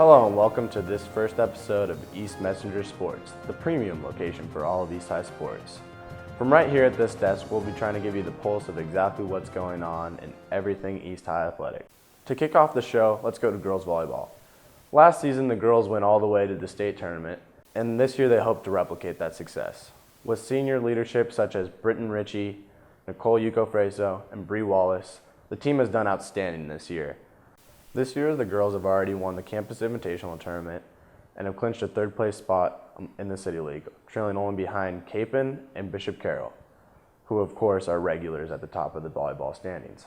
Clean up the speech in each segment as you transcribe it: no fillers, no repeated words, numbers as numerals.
Hello and welcome to this first episode of East Messenger Sports, the premium location for all of East High sports. From right here at this desk, we'll be trying to give you the pulse of exactly what's going on in everything East High athletic. To kick off the show, let's go to girls volleyball. Last season, the girls went all the way to the state tournament, and this year they hope to replicate that success. With senior leadership such as Britton Ritchie, Nicole Yuko-Freso, and Bree Wallace, the team has done outstanding this year. This year, the girls have already won the Campus Invitational Tournament and have clinched a third place spot in the City League, trailing only behind Capon and Bishop Carroll, who of course are regulars at the top of the volleyball standings.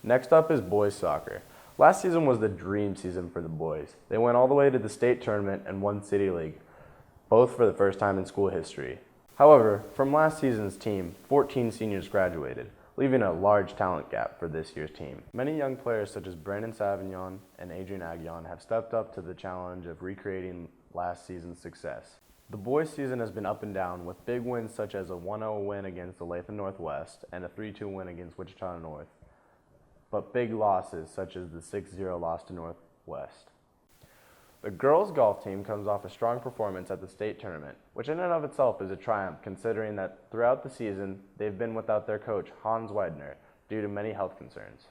Next up is boys soccer. Last season was the dream season for the boys. They went all the way to the state tournament and won City League, both for the first time in school history. However, from last season's team, 14 seniors graduated, leaving a large talent gap for this year's team. Many young players such as Brandon Savignon and Adrian Aguillon have stepped up to the challenge of recreating last season's success. The boys' season has been up and down, with big wins such as a 1-0 win against the Latham Northwest and a 3-2 win against Wichita North, but big losses such as the 6-0 loss to Northwest. The girls' golf team comes off a strong performance at the state tournament, which in and of itself is a triumph considering that throughout the season they've been without their coach Hans Weidner due to many health concerns.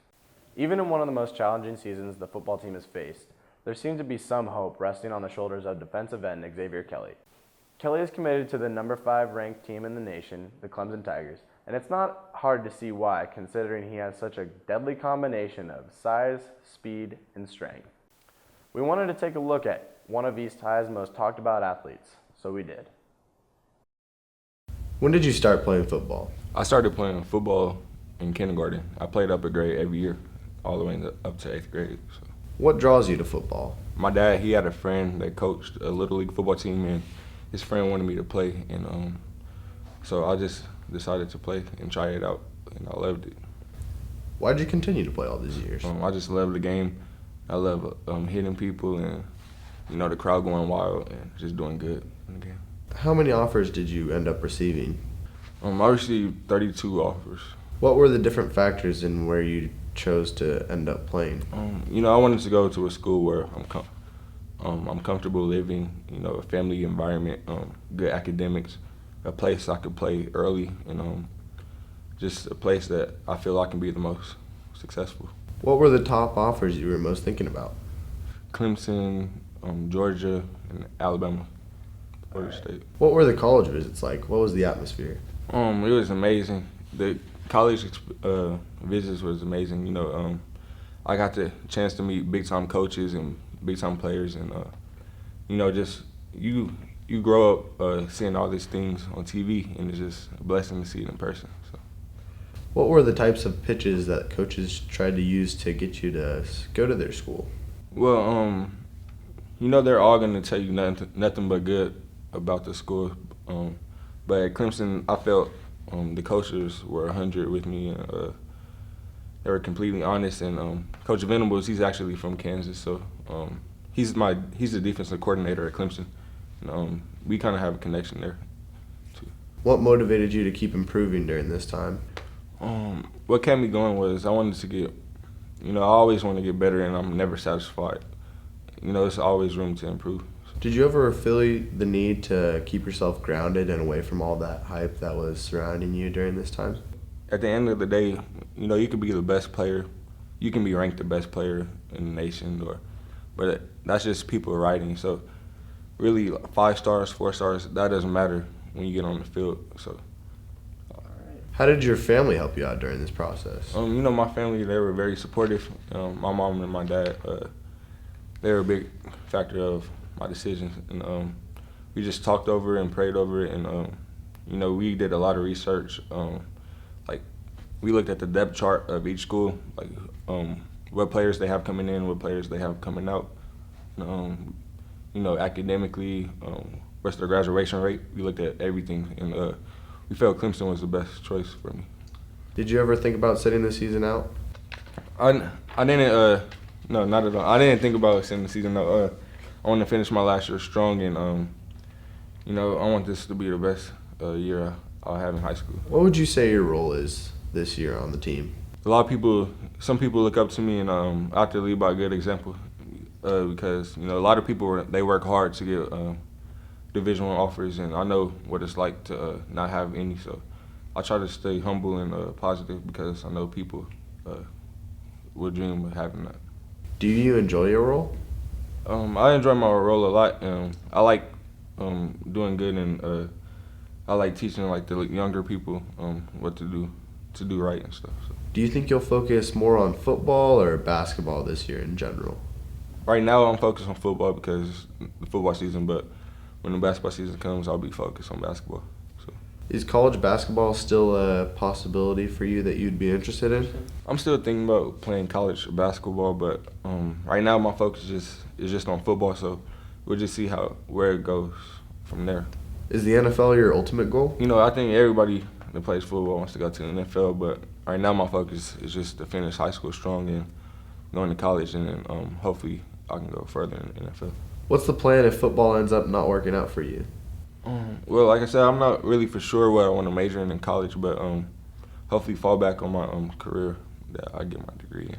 Even in one of the most challenging seasons the football team has faced, there seems to be some hope resting on the shoulders of defensive end Xavier Kelly. Kelly is committed to the number 5 ranked team in the nation, the Clemson Tigers, and it's not hard to see why considering he has such a deadly combination of size, speed, and strength. We wanted to take a look at one of East High's most talked about athletes, so we did. When did you start playing football? I started playing football in kindergarten. I played up a grade every year, all the way up to 8th grade. So. What draws you to football? My dad, he had a friend that coached a Little League football team, and his friend wanted me to play, and so I just decided to play and try it out, and I loved it. Why did you continue to play all these years? I just love the game. I love hitting people and, the crowd going wild and just doing good in the game. How many offers did you end up receiving? I received 32 offers. What were the different factors in where you chose to end up playing? I wanted to go to a school where I'm comfortable living, a family environment, good academics, a place I could play early, and just a place that I feel I can be the most successful. What were the top offers you were most thinking about? Clemson, Georgia, and Alabama, Florida State. What were the college visits like? What was the atmosphere? It was amazing. The college visits was amazing. I got the chance to meet big-time coaches and big-time players, and just you grow up seeing all these things on TV, and it's just a blessing to see it in person. So. What were the types of pitches that coaches tried to use to get you to go to their school? Well, they're all going to tell you nothing but good about the school. But at Clemson, I felt the coaches were 100 with me. And, they were completely honest. And Coach Venables, he's actually from Kansas, so he's the defensive coordinator at Clemson. And, we kind of have a connection there, too. What motivated you to keep improving during this time? What kept me going was I wanted to get, I always want to get better, and I'm never satisfied. There's always room to improve. Did you ever feel the need to keep yourself grounded and away from all that hype that was surrounding you during this time? At the end of the day, you could be the best player. You can be ranked the best player in the nation, but that's just people writing. So really, 5 stars, 4 stars, that doesn't matter when you get on the field. So. How did your family help you out during this process? My family, they were very supportive. My mom and my dad, they were a big factor of my decisions. And we just talked over it and prayed over it. And, we did a lot of research. We looked at the depth chart of each school, what players they have coming in, what players they have coming out. Academically, what's their graduation rate. We looked at everything. And we felt Clemson was the best choice for me. Did you ever think about sitting the season out? I didn't. No, not at all. I didn't think about sitting the season out. I want to finish my last year strong, and I want this to be the best year I'll have in high school. What would you say your role is this year on the team? A lot of people, some people look up to me, and I have to lead by a good example. because a lot of people they work hard to get Division I offers, and I know what it's like to not have any. So I try to stay humble and positive because I know people would dream of having that. Do you enjoy your role? I enjoy my role a lot. I like doing good, and I like teaching like the younger people what to do right and stuff. So. Do you think you'll focus more on football or basketball this year in general? Right now, I'm focused on football because it's the football season, but when the basketball season comes, I'll be focused on basketball. So. Is college basketball still a possibility for you that you'd be interested in? I'm still thinking about playing college basketball, but right now my focus is just on football, so we'll just see where it goes from there. Is the NFL your ultimate goal? I think everybody that plays football wants to go to the NFL, but right now my focus is just to finish high school strong and going to college, and then hopefully I can go further in the NFL. What's the plan if football ends up not working out for you? Well, like I said, I'm not really for sure what I want to major in college, but hopefully fall back on my career that I get my degree in.